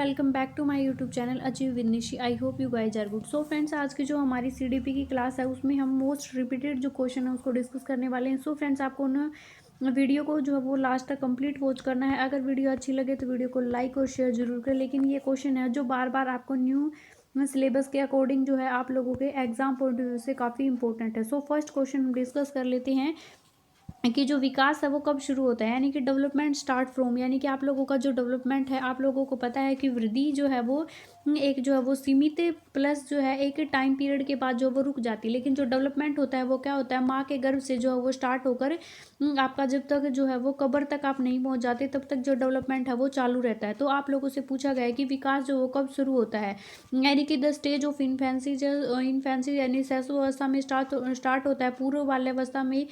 Welcome back to my YouTube channel achieve with Nishi. I hope you guys are good. So friends, आज की जो हमारी CDP की class है उसमें हम मोस्ट रिपीटेड जो क्वेश्चन है उसको डिस्कस करने वाले हैं। सो फ्रेंड्स, आपको ना वीडियो को जो है वो लास्ट तक कंप्लीट वॉच करना है। अगर वीडियो अच्छी लगे तो वीडियो को लाइक और शेयर जरूर करें। लेकिन ये क्वेश्चन है जो बार बार आपको न्यू सिलेबस के अकॉर्डिंग जो है आप लोगों के एग्जाम पॉइंट ऑफ व्यू से काफ़ी इंपॉर्टेंट है। सो फर्स्ट क्वेश्चन हम डिस्कस कर लेते हैं कि जो विकास है वो कब शुरू होता है, यानी कि डेवलपमेंट स्टार्ट फ्रॉम, यानी कि आप लोगों का जो डेवलपमेंट है, आप लोगों को पता है कि वृद्धि जो है वो एक जो है वो सीमित प्लस जो है एक टाइम पीरियड के बाद जो वो रुक जाती है। लेकिन जो डेवलपमेंट होता है वो क्या होता है, माँ के गर्भ से जो है वो स्टार्ट होकर आपका जब तक जो है वो कब्र तक आप नहीं पहुंच जाते तब तक जो डेवलपमेंट है वो चालू रहता है। तो आप लोगों से पूछा गया है कि विकास जो वो कब शुरू होता है, यानी कि द स्टेज ऑफ इन्फेंसी यानी शैशवावस्था में स्टार्ट होता है, पूर्व बाल्यावस्था में,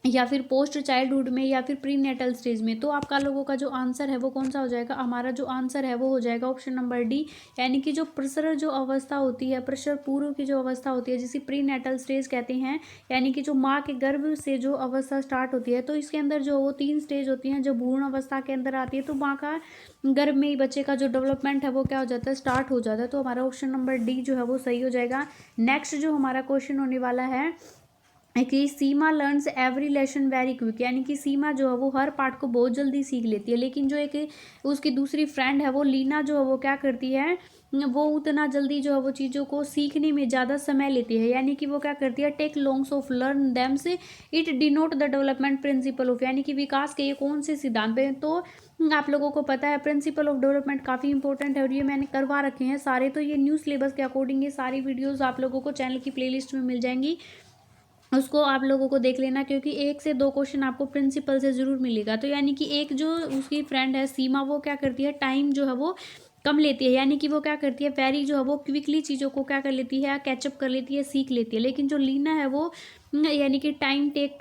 या फिर पोस्ट चाइल्डहुड में, या फिर प्री नेटल स्टेज में। तो आपका लोगों का जो आंसर है वो कौन सा हो जाएगा, हमारा जो आंसर है वो हो जाएगा ऑप्शन नंबर डी, यानी कि जो प्रसर जो अवस्था होती है, प्रसर पूर्व की जो अवस्था होती है जिसे प्री नेटल स्टेज कहते हैं, यानी कि जो माँ के गर्भ से जो अवस्था स्टार्ट होती है। तो इसके अंदर जो वो 3 स्टेज होती हैं जो भ्रूण अवस्था के अंदर आती है। तो माँ का गर्भ में ही बच्चे का जो डेवलपमेंट है वो क्या हो जाता है, स्टार्ट हो जाता है। तो हमारा ऑप्शन नंबर डी जो है वो सही हो जाएगा। नेक्स्ट जो हमारा क्वेश्चन होने वाला है कि Seema learns every lesson very quick, यानी कि सीमा जो है वो हर पार्ट को बहुत जल्दी सीख लेती है। लेकिन जो एक उसकी दूसरी फ्रेंड है वो लीना जो है वो क्या करती है, वो उतना जल्दी जो है वो चीज़ों को सीखने में ज़्यादा समय लेती है, यानी कि वो क्या करती है, take longs of learn them say it denote the development principle of, यानी कि विकास के ये कौन से सिद्धांत हैं। तो आप लोगों को पता है प्रिंसिपल ऑफ डेवलपमेंट काफ़ी इंपॉर्टेंट है और ये मैंने करवा रखे हैं सारे। तो ये न्यू सिलेबस के अकॉर्डिंग ये सारी वीडियोज़ आप लोगों को चैनल की प्लेलिस्ट में मिल जाएंगी, उसको आप लोगों को देख लेना, क्योंकि 1 से 2 क्वेश्चन आपको प्रिंसिपल से ज़रूर मिलेगा। तो यानी कि एक जो उसकी फ्रेंड है सीमा, वो क्या करती है, टाइम जो है वो कम लेती है, यानी कि वो क्या करती है, वेरी जो है वो क्विकली चीज़ों को क्या कर लेती है, कैचअप कर लेती है, सीख लेती है। लेकिन जो लीना है वो यानी कि टाइम टेक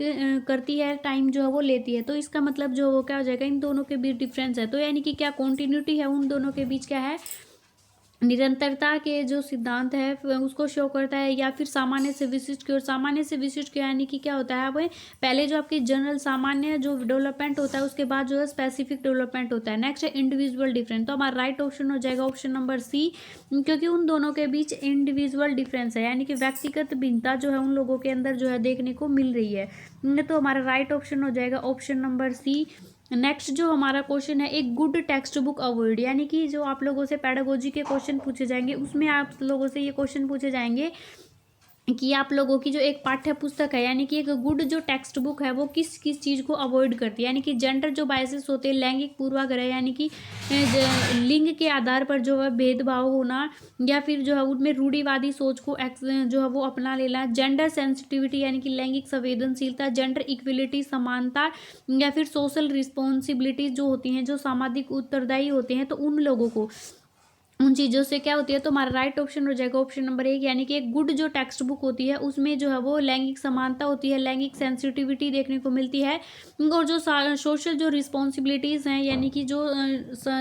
करती है, टाइम जो है वो लेती है। तो इसका मतलब जो वो क्या हो जाएगा, इन दोनों के बीच डिफरेंस है। तो यानी कि क्या कॉन्टिन्यूटी है उन दोनों के बीच, क्या है, निरंतरता के जो सिद्धांत है उसको शो करता है, या फिर सामान्य से विशिष्ट की ओर। सामान्य से विशिष्ट के यानी कि क्या होता है, वो पहले जो आपकी जनरल सामान्य जो डेवलपमेंट होता है उसके बाद जो है स्पेसिफिक डेवलपमेंट होता है। नेक्स्ट है इंडिविजुअल डिफरेंस। तो हमारा राइट ऑप्शन हो जाएगा ऑप्शन नंबर सी, क्योंकि उन दोनों के बीच इंडिविजुअल डिफरेंस है, यानी कि व्यक्तिगत भिन्नता जो है उन लोगों के अंदर जो है देखने को मिल रही है। तो हमारा राइट ऑप्शन हो जाएगा ऑप्शन नंबर सी। नेक्स्ट जो हमारा क्वेश्चन है, एक गुड टेक्स्ट बुक अवॉइड, यानी कि जो आप लोगों से पेडागोजी के क्वेश्चन पूछे जाएंगे उसमें आप लोगों से ये क्वेश्चन पूछे जाएंगे कि आप लोगों की जो एक पाठ्य पुस्तक है, यानी कि एक गुड जो टेक्स्ट बुक है वो किस किस चीज़ को अवॉइड करती है, यानी कि जेंडर जो बायसेस होते हैं, लैंगिक पूर्वाग्रह, यानी कि लिंग के आधार पर जो है भेदभाव होना, या फिर जो है उनमें रूढ़िवादी सोच को जो है वो अपना लेना, जेंडर सेंसिटिविटी यानी कि लैंगिक संवेदनशीलता, जेंडर इक्वलिटी समानता, या फिर सोशल रिस्पॉन्सिबिलिटीज जो होती हैं, जो सामाजिक उत्तरदायी होते हैं, तो उन लोगों को उन चीज़ों से क्या होती है। तो हमारा राइट ऑप्शन हो जाएगा ऑप्शन नंबर 1, यानी कि एक गुड जो टेक्स्ट बुक होती है उसमें जो है वो लैंगिक समानता होती है, लैंगिक सेंसिटिविटी देखने को मिलती है, और जो सोशल जो रिस्पॉन्सिबिलिटीज़ हैं, यानी कि जो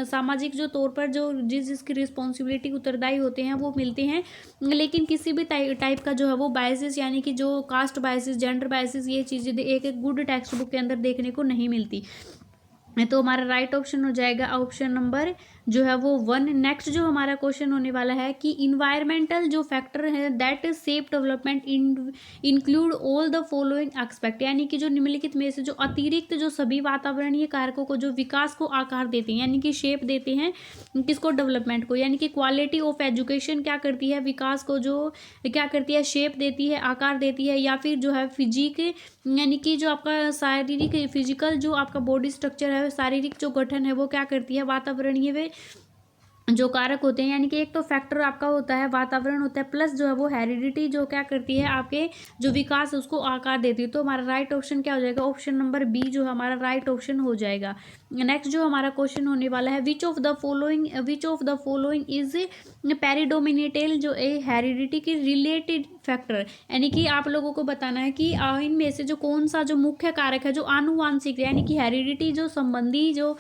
सामाजिक जो तौर पर जो जिसकी रिस्पॉन्सिबिलिटी उत्तरदायी होते हैं वो मिलते हैं। लेकिन किसी भी टाइप का जो है वो बायसेस, यानी कि जो कास्ट बायसेस, जेंडर बायसेस, ये चीज़ें एक गुड टेक्स्ट बुक के अंदर देखने को नहीं मिलती। तो हमारा राइट ऑप्शन हो जाएगा ऑप्शन नंबर जो है वो 1। नेक्स्ट जो हमारा क्वेश्चन होने वाला है कि इन्वायरमेंटल जो फैक्टर है that shape development include all the following expect, यानी कि जो निम्नलिखित में से जो अतिरिक्त जो सभी वातावरणीय कारकों को जो विकास को आकार देते हैं, यानी कि शेप देते हैं किसको, डेवलपमेंट को, यानी कि क्वालिटी ऑफ एजुकेशन क्या करती है, विकास को जो क्या करती है, शेप देती है, आकार देती है, या फिर जो है फिजिक, यानी कि जो आपका शारीरिक फिजिकल जो आपका बॉडी स्ट्रक्चर है, शारीरिक जो गठन है वो क्या करती है, वातावरणीय वे जो कारक होते हैं, यानी कि एक तो फैक्टर आपका होता है वातावरण होता है, प्लस जो है वो हेरिडिटी जो क्या करती है, आपके जो विकास है उसको आकार देती है। तो हमारा राइट ऑप्शन क्या हो जाएगा, ऑप्शन नंबर बी जो हमारा राइट ऑप्शन हो जाएगा। नेक्स्ट जो हमारा क्वेश्चन होने वाला है, which of the following is predominantly जो ए हेरिडिटी की रिलेटेड फैक्टर, यानी कि आप लोगों को बताना है कि इनमें से जो कौन सा जो मुख्य कारक है जो आनुवांशिक, यानी कि हेरिडिटी जो संबंधी जो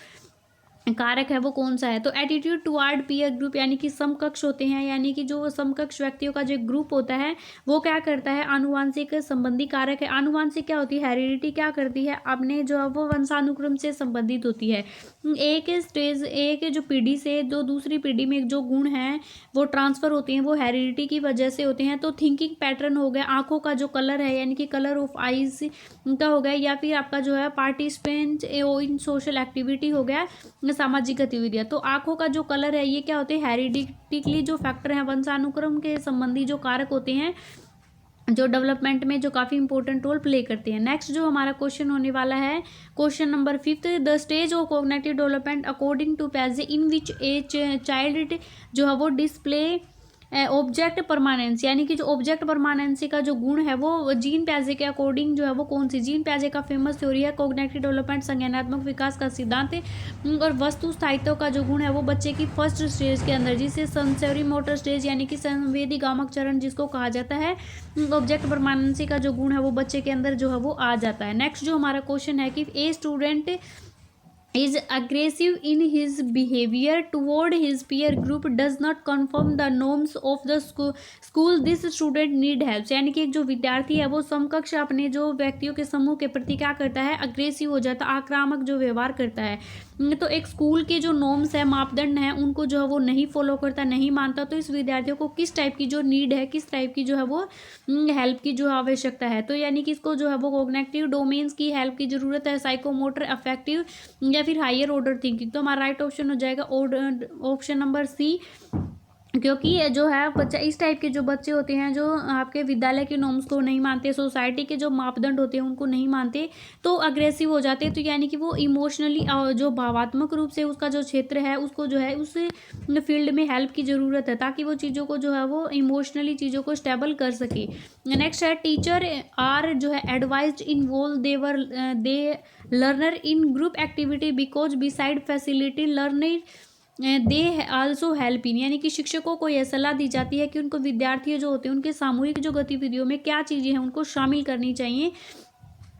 कारक है वो कौन सा है। तो एटीट्यूड टुवर्ड पीयर ग्रुप, यानी कि समकक्ष होते हैं, यानी कि जो समकक्ष व्यक्तियों का जो ग्रुप होता है वो क्या करता है, आनुवांशिक संबंधी कारक है। आनुवांशिक क्या होती है, हेरिडिटी क्या करती है, अपने जो है वो वंशानुक्रम से संबंधित होती है। एक जो पीढ़ी से जो दूसरी पीढ़ी में जो गुण हैं वो ट्रांसफर होते हैं, वो हेरिडिटी की वजह से होते हैं। तो थिंकिंग पैटर्न हो गया, आंखों का जो कलर है यानी कि कलर ऑफ आईज का हो गया, या फिर आपका जो है पार्टिसिपेंट इन सोशल एक्टिविटी हो गया, सामाजिक गतिविधियां। तो आंखों का जो कलर है ये क्या होते हैं, हेरिडिटिकली जो फैक्टर है, वंशानुक्रम के संबंधी जो कारक होते हैं जो डेवलपमेंट में जो काफ़ी इंपॉर्टेंट रोल प्ले करते हैं। नेक्स्ट जो हमारा क्वेश्चन होने वाला है, question number 5, the stage of cognitive development according to पैजे इन विच ए चाइल्ड जो है वो डिस्प्ले ऑब्जेक्ट परमानेंस, यानी कि जो ऑब्जेक्ट परमानेंसी का जो गुण है वो जीन प्याजे के अकॉर्डिंग जो है वो कौन सी, जीन प्याजे का फेमस थ्योरी है कॉग्निटिव डेवलपमेंट, संज्ञानात्मक विकास का सिद्धांत है। और वस्तु स्थायित्व का जो गुण है वो बच्चे की फर्स्ट स्टेज के अंदर, जिसे सेंसरी मोटर स्टेज यानी कि संवेदी गामक चरण जिसको कहा जाता है, ऑब्जेक्ट परमानेंसी का जो गुण है वो बच्चे के अंदर जो है वो आ जाता है। नेक्स्ट जो हमारा क्वेश्चन है कि a student is aggressive in his behavior toward his peer group does not conform the norms of the school this student need help, यानी कि एक जो विद्यार्थी है वो समकक्ष अपने जो व्यक्तियों के समूह के प्रति क्या करता है, अग्रेसिव हो जाता है, आक्रामक जो व्यवहार करता है। तो एक स्कूल के जो नॉर्म्स है, मापदंड है, उनको जो है वो नहीं फॉलो करता, नहीं मानता। तो इस विद्यार्थियों को किस टाइप की जो नीड है, किस टाइप की जो है वो हेल्प की जो आवश्यकता है, तो यानी कि इसको जो है वो कॉग्निटिव डोमेन्स की हेल्प की जरूरत है, साइकोमोटर, अफेक्टिव या फिर हायर ऑर्डर थिंकिंग। तो हमारा राइट ऑप्शन हो जाएगा ऑप्शन नंबर सी, क्योंकि ये जो है बच्चा इस टाइप के जो बच्चे होते हैं जो आपके विद्यालय के नॉर्म्स को नहीं मानते, सोसाइटी के जो मापदंड होते हैं उनको नहीं मानते, तो अग्रेसिव हो जाते हैं। तो यानी कि वो इमोशनली जो भावात्मक रूप से उसका जो क्षेत्र है उसको जो है उस फील्ड में हेल्प की ज़रूरत है, ताकि वो चीज़ों को जो है वो इमोशनली चीज़ों को स्टेबल कर सके। नेक्स्ट है टीचर आर जो है advised involve they learner in group activity because beside facility learning they also help in, यानी कि शिक्षकों को यह सलाह दी जाती है कि उनको विद्यार्थी जो होते हैं उनके सामूहिक जो गतिविधियों में क्या चीज़ें हैं उनको शामिल करनी चाहिए,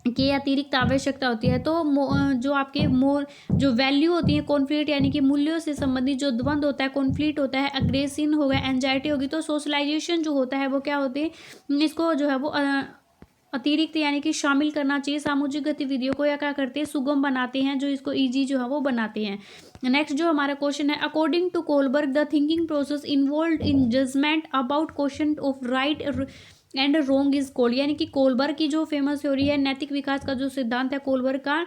कि अतिरिक्त आवश्यकता होती है। तो जो आपके जो वैल्यू होती है, कॉन्फ्लिक्ट यानी कि मूल्यों से संबंधित जो द्वंद होता है, कॉन्फ्लिक्ट होता है, अग्रेशन हो गया, एंजाइटी होगी, तो सोशलाइजेशन जो होता है वो क्या होते हैं, इसको जो है वो अतिरिक्त यानी कि शामिल करना चाहिए। सामाजिक गतिविधियों को या क्या करते हैं, सुगम बनाते हैं, जो इसको ईजी जो है वो बनाते हैं। नेक्स्ट जो हमारा क्वेश्चन है, according to Kohlberg the thinking process involve in judgement about question of right and wrong is called, यानी कि कोलबर्ग की जो फेमस थ्योरी है नैतिक विकास का जो सिद्धांत है कोलबर्ग का,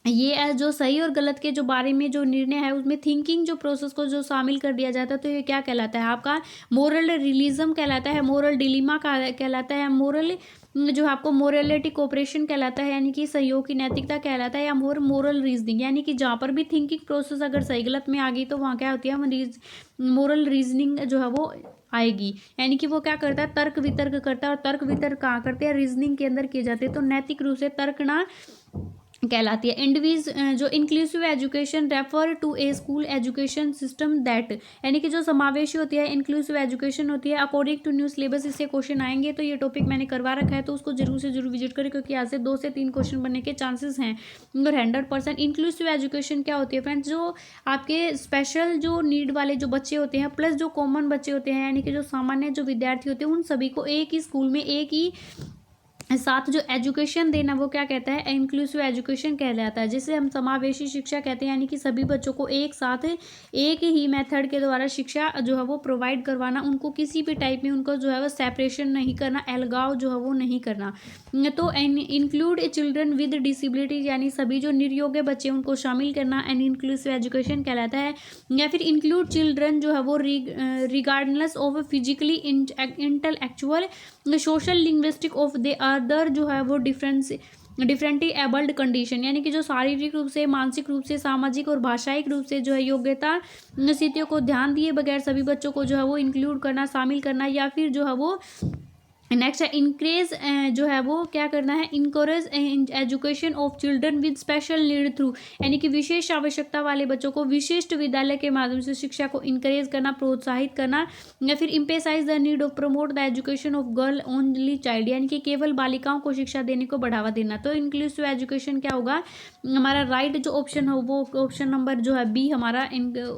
ये जो सही और गलत के जो बारे में जो निर्णय है उसमें थिंकिंग जो प्रोसेस को जो शामिल कर दिया जाता है, तो ये क्या कहलाता है आपका, मोरल रियलिज्म कहलाता है, मोरल डिलीमा कहलाता है, मोरल जो आपको मोरलिटी कोऑपरेशन कहलाता है, यानी कि सहयोग की नैतिकता कहलाता है, या मोरल रीजनिंग, यानी कि जहाँ पर भी थिंकिंग प्रोसेस अगर सही गलत में आ गई तो वहाँ क्या होती है, मोरल रीजनिंग जो है वो आएगी, यानी कि वो क्या करता है, तर्क वितर्क करता है। और तर्क वितर्क कहाँ करते हैं, रीजनिंग के अंदर किए जाते हैं। तो नैतिक रूप से तर्क ना कहलाती है। जो inclusive education refer to a school education system that, यानी कि जो समावेशी होती है, इंक्लूसिव एजुकेशन होती है अकॉर्डिंग टू न्यू सिलेबस, इससे क्वेश्चन आएंगे। तो ये टॉपिक मैंने करवा रखा है, तो उसको जरूर से जरूर विजिट करें, क्योंकि यहाँ से 2 से 3 क्वेश्चन बनने के चांसेस हैं। और 100% इंक्लूसिव एजुकेशन क्या होती है फ्रेंड्स, जो आपके स्पेशल जो नीड वाले जो बच्चे होते हैं प्लस जो कॉमन बच्चे होते हैं, यानी कि जो सामान्य जो विद्यार्थी होते हैं, उन सभी को एक ही स्कूल में एक ही साथ जो एजुकेशन देना वो क्या कहता है, इंक्लूसिव एजुकेशन कहलाता है, जिसे हम समावेशी शिक्षा कहते हैं। यानी कि सभी बच्चों को एक साथ एक ही मेथड के द्वारा शिक्षा जो है वो प्रोवाइड करवाना, उनको किसी भी टाइप में उनको जो है वो सेपरेशन नहीं करना, अलगाव जो है वो नहीं करना। तो इंक्लूड चिल्ड्रन विद डिसेबिलिटी, यानी सभी जो निर्योग्य बच्चे उनको शामिल करना एंड इंक्लूसिव एजुकेशन कहलाता है। या फिर इंक्लूड चिल्ड्रन जो है वो regardless of physically intellectual social linguistic of the other जो है वो डिफरेंटली एबल्ड कंडीशन, यानी कि जो शारीरिक रूप से, मानसिक रूप से, सामाजिक और भाषाई रूप से जो है योग्यता स्थितियों को ध्यान दिए बगैर सभी बच्चों को जो है वो इंक्लूड करना, शामिल करना, या फिर जो है वो नेक्स्ट है इंक्रेज, जो है वो क्या करना है, encourage education of children with special need through, यानी कि विशेष आवश्यकता वाले बच्चों को विशिष्ट विद्यालय के माध्यम से शिक्षा को इनकरेज करना, प्रोत्साहित करना। या फिर emphasize the need of promote the education of girl only child, यानी कि केवल बालिकाओं को शिक्षा देने को बढ़ावा देना। तो इंक्लूसिव एजुकेशन क्या होगा, हमारा राइट जो ऑप्शन हो वो ऑप्शन नंबर जो है बी हमारा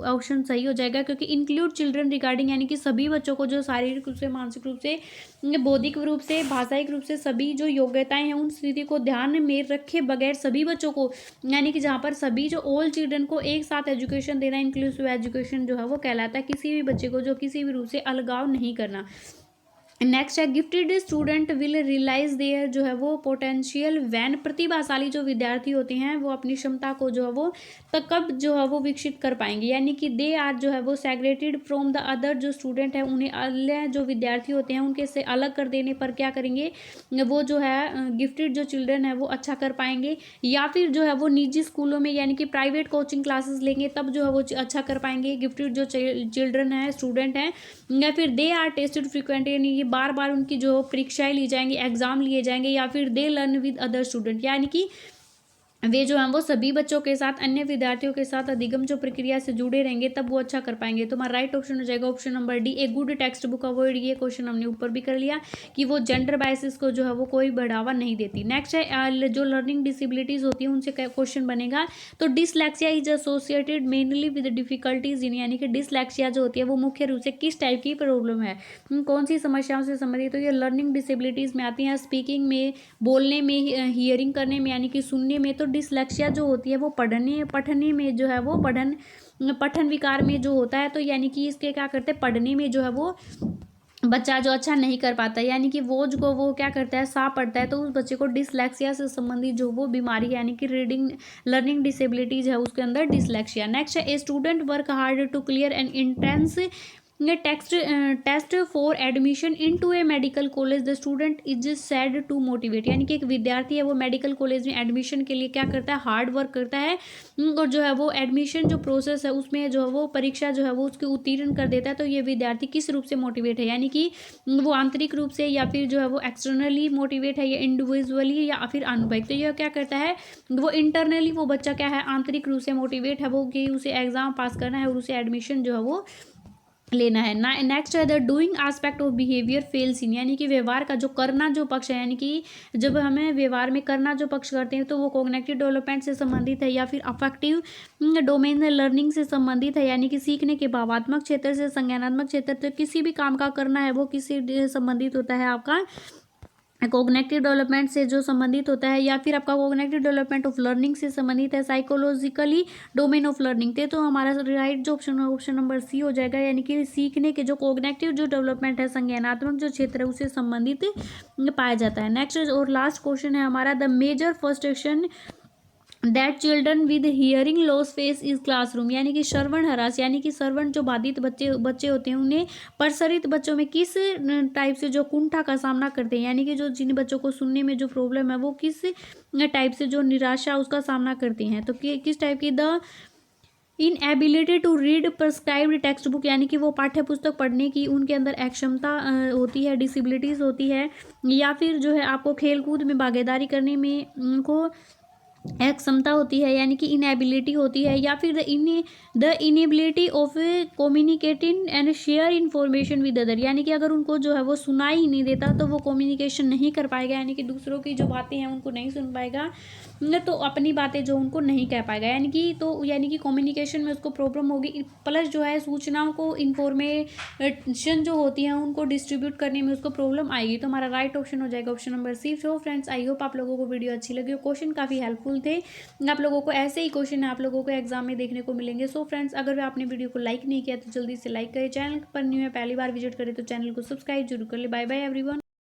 ऑप्शन सही हो जाएगा, क्योंकि इंक्लूड चिल्ड्रन रिगार्डिंग, यानी कि सभी बच्चों को जो शारीरिक रूप से, मानसिक रूप से, बौद्धिक रूप से, भाषाई रूप से सभी जो योग्यताएं हैं उन स्थिति को ध्यान में रखे बगैर सभी बच्चों को, यानी कि जहाँ पर सभी जो ऑल चिल्ड्रन को एक साथ एजुकेशन देना इंक्लूसिव एजुकेशन जो है वो कहलाता है। किसी भी बच्चे को जो किसी भी रूप से अलगाव नहीं करना। नेक्स्ट है gifted student will realise there, जो है वो पोटेंशियल वैन, प्रतिभाशाली जो विद्यार्थी होते हैं वो अपनी क्षमता को जो है वो कब जो है वो विकसित कर पाएंगे, यानी कि दे आर जो है वो सेग्रेटेड फ्रॉम द अदर, जो स्टूडेंट है उन्हें अलग, जो विद्यार्थी होते हैं उनके से अलग कर देने पर क्या करेंगे, वो जो है गिफ्टेड जो चिल्ड्रन है वो अच्छा कर पाएंगे। या फिर जो है वो निजी स्कूलों में, यानी कि प्राइवेट कोचिंग क्लासेस लेंगे तब जो है वो अच्छा कर पाएंगे गिफ्टेड जो चिल्ड्रन है, स्टूडेंट हैं। या फिर दे आर टेस्टेड फ्रिक्वेंटली, यानी कि बार बार उनकी जो परीक्षाएं ली जाएंगी, एग्जाम लिए जाएंगे। या फिर they learn with other student, यानी कि वे जो हैं वो सभी बच्चों के साथ, अन्य विद्यार्थियों के साथ अधिगम जो प्रक्रिया से जुड़े रहेंगे तब वो अच्छा कर पाएंगे। तो हमारा राइट ऑप्शन हो जाएगा option number D, a good text book avoid. ये क्वेश्चन हमने ऊपर भी कर लिया कि वो जेंडर बायसेस को जो है वो कोई बढ़ावा नहीं देती। नेक्स्ट है जो लर्निंग डिसेबिलिटीज होती है उनसे क्वेश्चन बनेगा। तो dyslexia is associated mainly with difficulties in, यानी कि डिसलेक्सिया जो होती है वो मुख्य रूप से किस टाइप की प्रॉब्लम है, कौन सी समस्याओं से संबंधित। तो ये लर्निंग डिसेबिलिटीज में आती हैं, स्पीकिंग में, बोलने में, हियरिंग करने में, यानी कि सुनने में। तो डिसलेक्सिया जो होती है वो पढ़ने में जो है वो पठन विकार में जो होता है। तो यानी कि इसके क्या करते हैं, पढ़ने में जो है वो बच्चा जो अच्छा नहीं कर पाता, यानी कि वो क्या करता है, सा पढ़ता है, तो उस बच्चे को डिसलेक्सिया से संबंधित जो वो बीमारी है, यानी कि रीडिंग लर्निंग डिसेबिलिटीज है उसके अंदर डिसलेक्सिया। नेक्स्ट है a student work hard to clear an entrance test for admission into a medical college, the student is sad to motivate, यानी कि एक विद्यार्थी है वो मेडिकल कॉलेज में एडमिशन के लिए क्या करता है, हार्ड वर्क करता है, और जो है वो एडमिशन जो प्रोसेस है उसमें जो है वो परीक्षा जो है वो उसकी उत्तीर्ण कर देता है। तो ये विद्यार्थी किस रूप से मोटिवेट है, यानी कि वो आंतरिक रूप से, या फिर जो है वो एक्सटर्नली मोटिवेट है, या इंडिविजुअली, या फिर अनुभविक। तो यह क्या करता है, वो इंटरनली वो बच्चा क्या है, आंतरिक रूप से मोटिवेट है, वो कि उसे एग्जाम पास करना है और उसे एडमिशन जो है वो लेना है ना। नेक्स्ट है the doing aspect of behaviour fails इन, यानी कि व्यवहार का जो करना जो पक्ष है, यानी कि जब हमें व्यवहार में करना जो पक्ष करते हैं तो वो कॉग्निटिव डेवलपमेंट से संबंधित है, या फिर अफेक्टिव डोमेन लर्निंग से संबंधित है, यानी कि सीखने के भावात्मक क्षेत्र से संज्ञानात्मक क्षेत्र। तो किसी भी काम का करना है वो किसी संबंधित होता है आपका कोग्निटिव डेवलपमेंट से जो संबंधित होता है, या फिर आपका कोग्निटिव डेवलपमेंट ऑफ लर्निंग से संबंधित है, साइकोलॉजिकली डोमेन ऑफ लर्निंग थे। तो हमारा राइट जो ऑप्शन है ऑप्शन नंबर सी हो जाएगा, यानी कि सीखने के जो कोग्निटिव जो डेवलपमेंट है, संज्ञानात्मक जो क्षेत्र है उससे संबंधित पाया जाता है। नेक्स्ट और लास्ट क्वेश्चन है हमारा the major frustration that children with hearing loss face is classroom, यानी कि श्रवण हरास, यानी कि श्रवण जो बाधित बच्चे होते हैं उन्हें प्रसारित बच्चों में किस टाइप से जो कुंठा का सामना करते हैं, यानी कि जो जिन बच्चों को सुनने में जो प्रॉब्लम है वो किस टाइप से जो निराशा उसका सामना करते हैं। तो किस टाइप की, the inability to read prescribed textbook, यानी कि वो पाठ्य पुस्तक पढ़ने की उनके अंदर अक्षमता होती है, डिसेबिलिटीज होती है। या फिर जो है आपको खेलकूद में भागीदारी करने में उनको एक क्षमता होती है, यानी कि इनएबिलिटी होती है। या फिर the inability of communicating and share information with other, यानी कि अगर उनको जो है वो सुनाई ही नहीं देता तो वो कम्युनिकेशन नहीं कर पाएगा, यानी कि दूसरों की जो बातें हैं उनको नहीं सुन पाएगा, तो अपनी बातें जो उनको नहीं कह पाएगा, यानी कि कम्युनिकेशन में उसको प्रॉब्लम होगी। प्लस जो है सूचनाओं को इन्फॉर्मेशन जो होती है उनको डिस्ट्रीब्यूट करने में उसको प्रॉब्लम आएगी। तो हमारा राइट ऑप्शन हो जाएगा option number C. So friends I hope आप लोगों को वीडियो अच्छी लगी हो, क्वेश्चन काफ़ी हेल्पफुल थे। आप लोगों को ऐसे ही क्वेश्चन आप लोगों को एग्जाम में देखने को मिलेंगे। सो फ्रेंड्स अगर आपने वीडियो को लाइक नहीं किया तो जल्दी से लाइक करें, चैनल पर न्यू है पहली बार विजिट करें तो चैनल को सब्सक्राइब जरूर कर ले। Bye bye everyone.